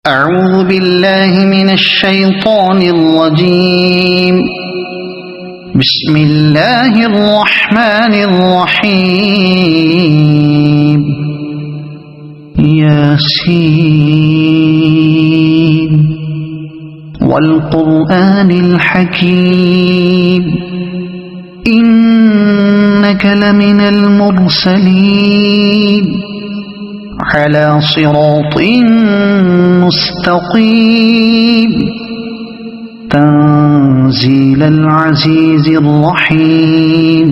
أعوذ بالله من الشيطان الرجيم. بسم الله الرحمن الرحيم. ياسين والقرآن الحكيم إنك لمن المرسلين على صراط مستقيم تنزيل العزيز الرحيم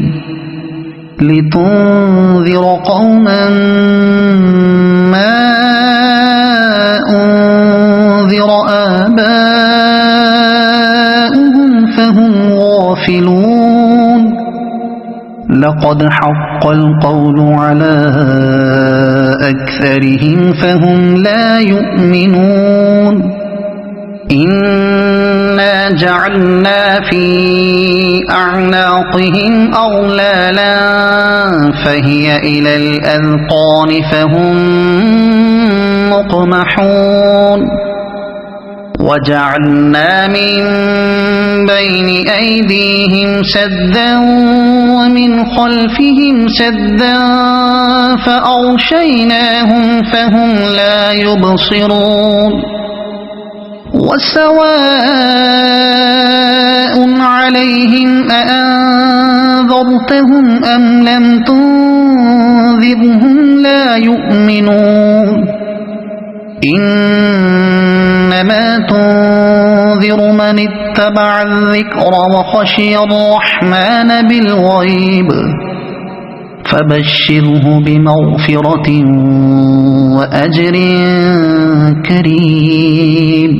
لتنذر قوما ما أنذر آباؤهم فهم غافلون. لقد حق القول على أكثرهم فهم لا يؤمنون. إنا جعلنا في أعناقهم أغلالا فهي إلى الأذقان فهم مقمحون. وجعلنا من بين أيديهم سدا ومن خلفهم سدا فأغشيناهم فهم لا يبصرون. وسواء عليهم أأنذرتهم أم لم تنذرهم لا يؤمنون. إنما تنذر من اتبع الذكر وخشي الرحمن بالغيب فبشره بمغفرة وأجر كريم.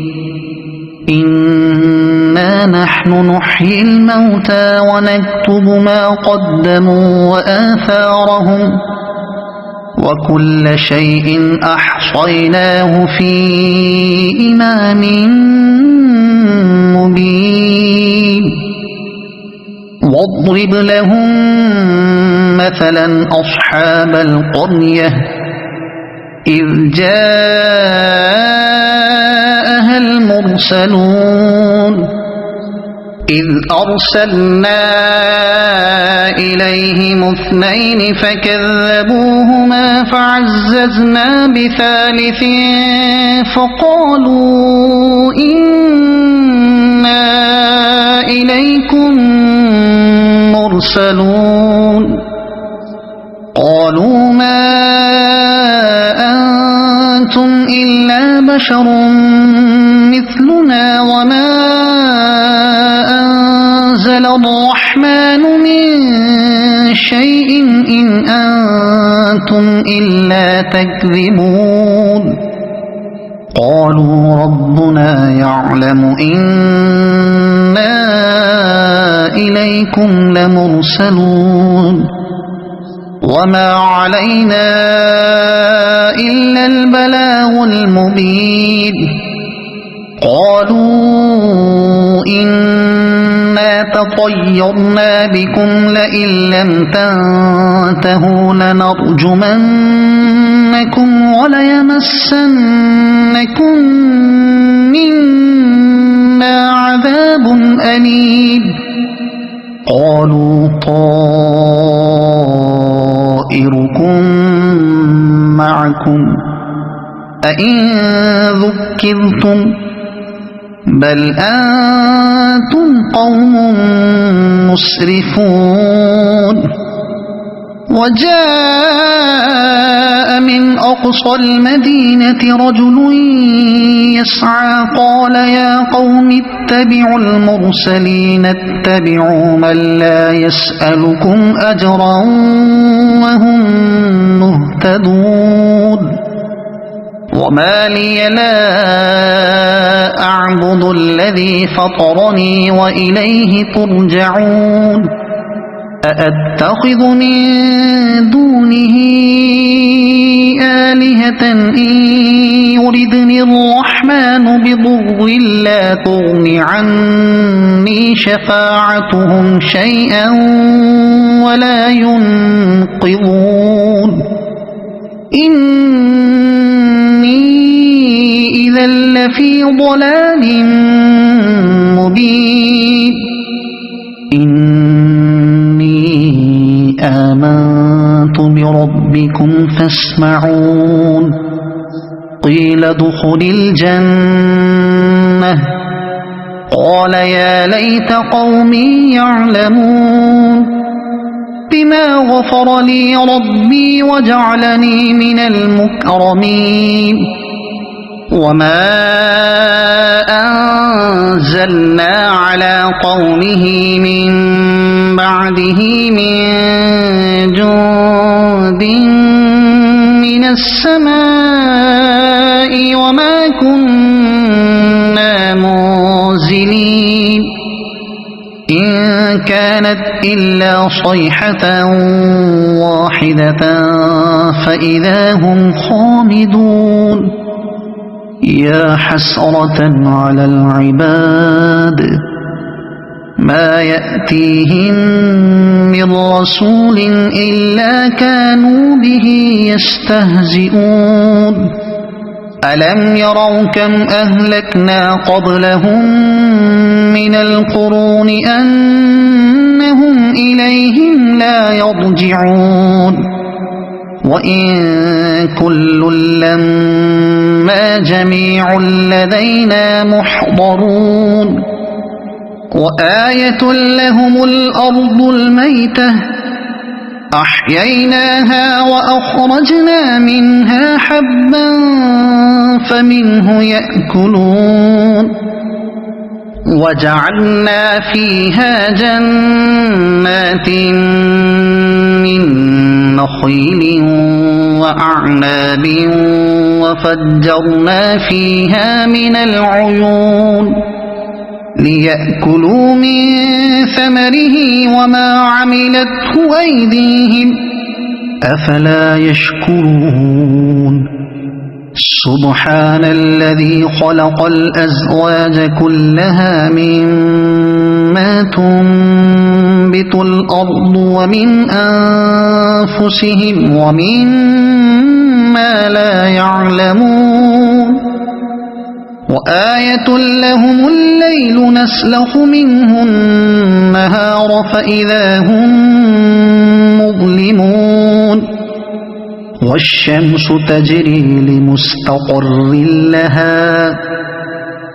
إنا نحن نحيي الموتى ونكتب ما قدموا وآثارهم وكل شيء أحصيناه في إمام مبين. واضرب لهم مثلا أصحاب القرية إذ جاءها المرسلون إذ أرسلنا إليهم اثنين فكذبوهما فعززنا بثالث فقالوا إنا إليكم مرسلون. قالوا ما أنتم إلا بشر مثلنا وما أنزل الرحمن من شيء إن أنتم إلا تكذبون. قالوا ربنا يعلم إنا إليكم لمرسلون وما علينا إلا البلاغ المبين. قالوا إنا تطيرنا بكم لئن لم تنتهوا لنرجمنكم وليمسنكم منا عذاب أليم. قالوا طائركم معكم أئن ذكرتم بل أنتم قوم مسرفون. وجاء من أقصى المدينة رجل يسعى قال يا قوم اتبعوا المرسلين اتبعوا من لا يسألكم أجرا وهم مهتدون. وما لي لا أعبد الذي فطرني وإليه ترجعون. أأتخذ من دونه آلهة إن يردني الرحمن بضر لا تغن عني شفاعتهم شيئا ولا ينقذون. إني إذا لفي ضلال مبين إني آمنت بربكم فاسمعون قيل ادخل الجنة قال يا ليت قومي يعلمون بما غفر لي ربي وجعلني من المكرمين وما أنزلنا على قومه من بعده من جند من السماء وما كنا منزلين إن كانت إلا صيحة واحدة فإذا هم خامدون يا حسرة على العباد ما يأتيهم من رسول إلا كانوا به يستهزئون ألم يروا كم أهلكنا قبلهم من القرون أنهم إليهم لا يرجعون وإن كل لما جميع لدينا محضرون وآية لهم الأرض الميتة أحييناها وأخرجنا منها حبا فمنه يأكلون وجعلنا فيها جنات من نخيل وأعناب وفجرنا فيها من العيون ليأكلوا من ثمره وما عملته أيديهم أفلا يشكرون سبحان الذي خلق الأزواج كلها مما تنبت الأرض ومن أنفسهم ومما لا يعلمون وآية لهم الليل نسلخ منه النهار فإذا هم مظلمون والشمس تجري لمستقر لها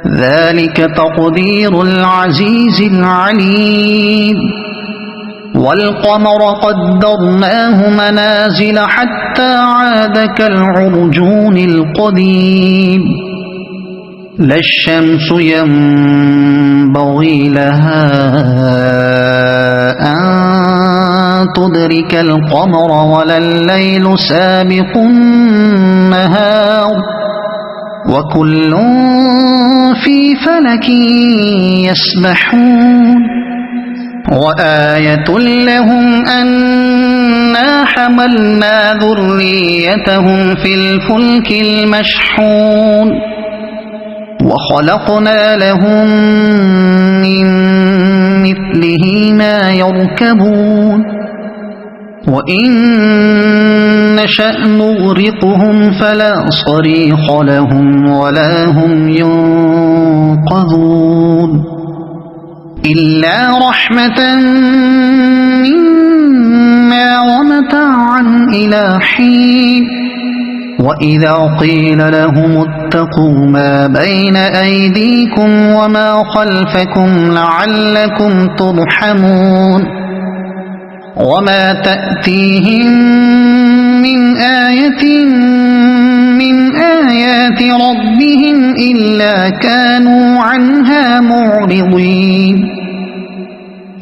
ذلك تقدير العزيز العليم والقمر قدرناه منازل حتى عاد كالعرجون القديم لا الشمس ينبغي لها أن تدرك القمر ولا الليل سابق النهار وكل في فلك يسبحون وآية لهم أنا حملنا ذريتهم في الفلك المشحون وخلقنا لهم من مثله ما يركبون وإن نشأ نغرقهم فلا صريخ لهم ولا هم ينقذون إلا رحمة منا ومتاعا إلى حين وإذا قيل لهم اتقوا ما بين أيديكم وما خلفكم لعلكم ترحمون وما تأتيهم من آية من آيات ربهم إلا كانوا عنها معرضين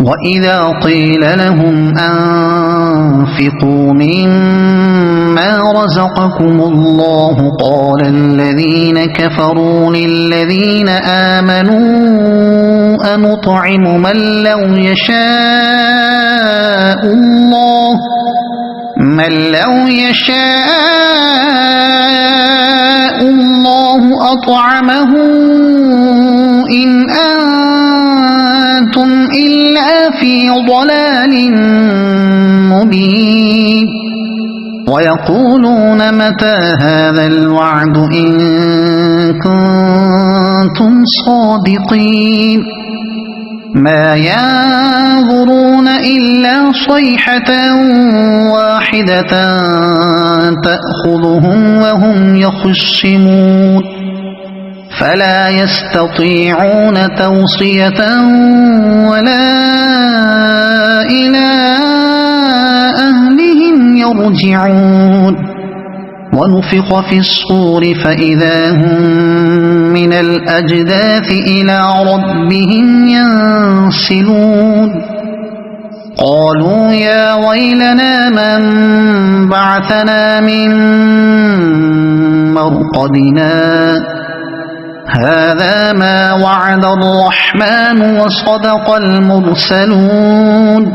وإذا قيل لهم أنفقوا مما رزقكم الله قال الذين كفروا للذين آمنوا أنطعم من لو يشاء الله أطعمه إن أنتم إلا في ضلال مبين ويقولون متى هذا الوعد إن كنتم كنتم صادقين ما ينظرون إلا صيحة واحدة تأخذهم وهم يخصمون فلا يستطيعون توصية ولا إلى أهلهم يرجعون ونفخ في الصور فإذا هم من الأجداث إلى ربهم ينسلون قالوا يا ويلنا من بعثنا من مرقدنا هذا ما وعد الرحمن وصدق المرسلون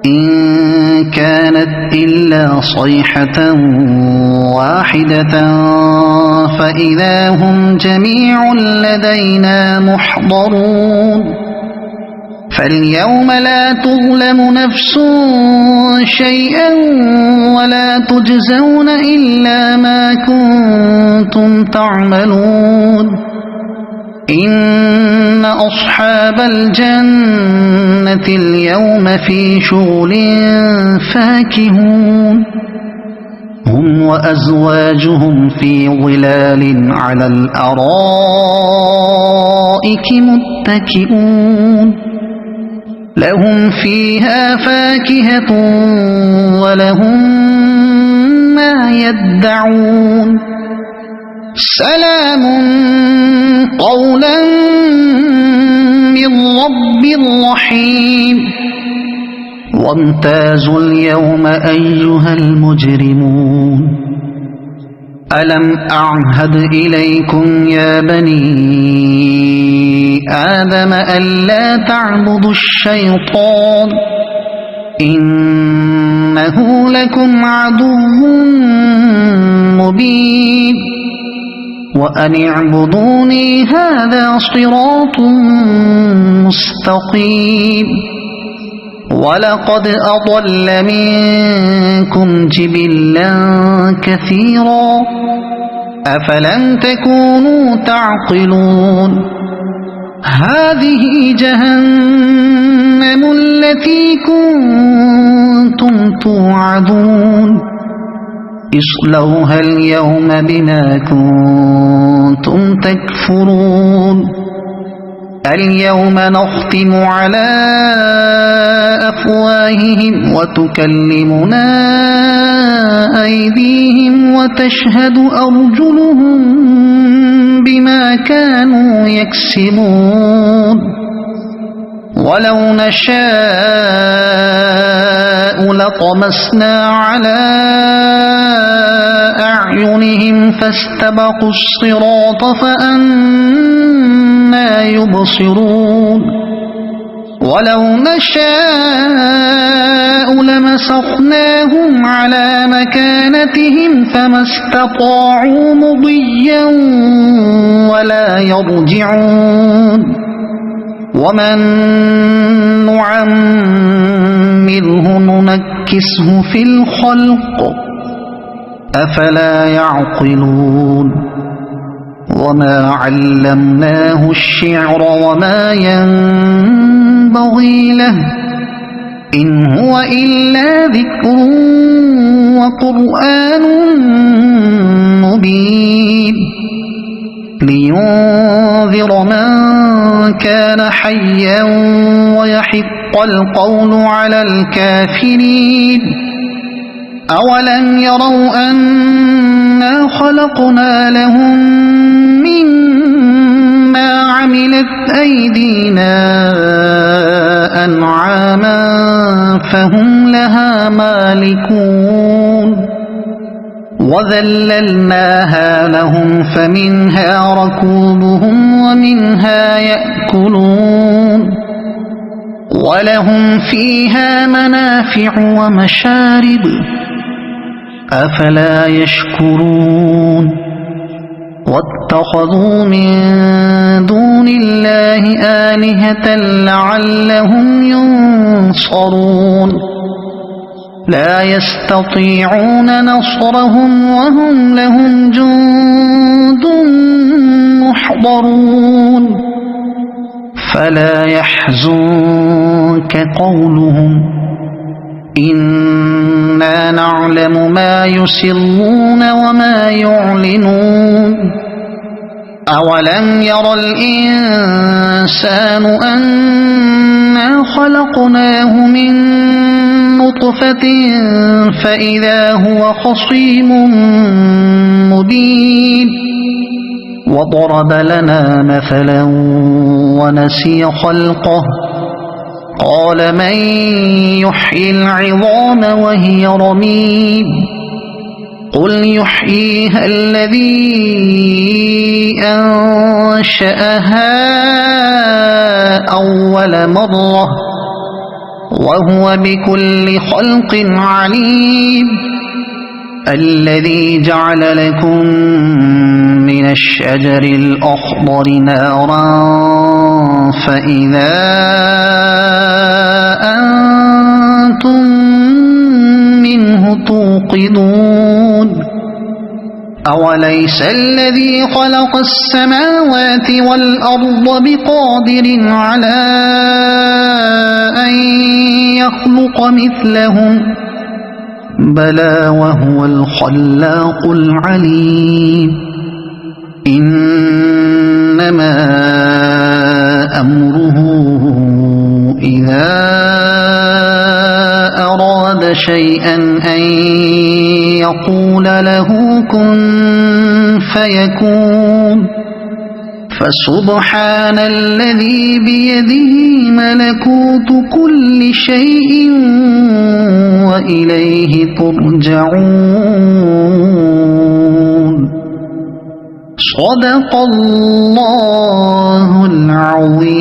إن كانت إلا صيحة واحدة فإذا هم جميع لدينا محضرون فاليوم لا تظلم نفس شيئا ولا تجزون إلا ما كنتم تعملون إن أصحاب الجنة اليوم في شغل فاكهون هم وأزواجهم في ظلال على الأرائك متكئون لهم فيها فاكهة ولهم ما يدعون سلام قولا من رب رحيم وامتازوا اليوم أيها المجرمون ألم أعهد إليكم يا بني آدم ألا تعبدوا الشيطان إنه لكم عدو مبين وأن اعبدوني هذا صراط مستقيم ولقد أضل منكم جبلا كثيرا أفلم تكونوا تعقلون هذه جهنم التي كنتم توعدون اصلوها اليوم بما كنتم تكفرون اليوم نختم على أفواههم وتكلمنا أيديهم وتشهد أرجلهم بما كانوا يكسبون ولو نشاء لطمسنا على أعينهم فاستبقوا الصراط فأنى يبصرون ولو نشاء لمسخناهم على مكانتهم فما استطاعوا مضيا ولا يرجعون ومن نعمره ننكسه في الخلق أفلا يعقلون وما علمناه الشعر وما ينبغي له إن هو إلا ذكر وقرآن مبين لينذر من كان حيا ويحق القول على الكافرين أولم يروا أنا خلقنا لهم مما عملت أيدينا أنعاما فهم لها مالكون وذللناها لهم فمنها ركوبهم ومنها يأكلون ولهم فيها منافع ومشارب أفلا يشكرون واتخذوا من دون الله آلهة لعلهم ينصرون لا يستطيعون نصرهم وهم لهم جند يحضرون فلا يحزنك قولهم إنا نعلم ما يسرون وما يعلنون أولم ير الإنسان أنا خلقناه من نطفة فإذا هو خصيم مبين وضرب لنا مثلا ونسي خلقه قال من يحيي العظام وهي رميم قل يحييها الذي أنشأها أول مرة وهو بكل خلق عليم الذي جعل لكم من الشجر الأخضر نارا فإذا أنتم منه توقدون أوليس الذي خلق السماوات والأرض بقادر على أن يخلق مثلهم بلى وهو الخلاق العليم إنما أمره إذا أراد شيئا أن يقول له كن فيكون فسبحان الذي بيده ملكوت كل شيء وإليه ترجعون صدق الله العظيم.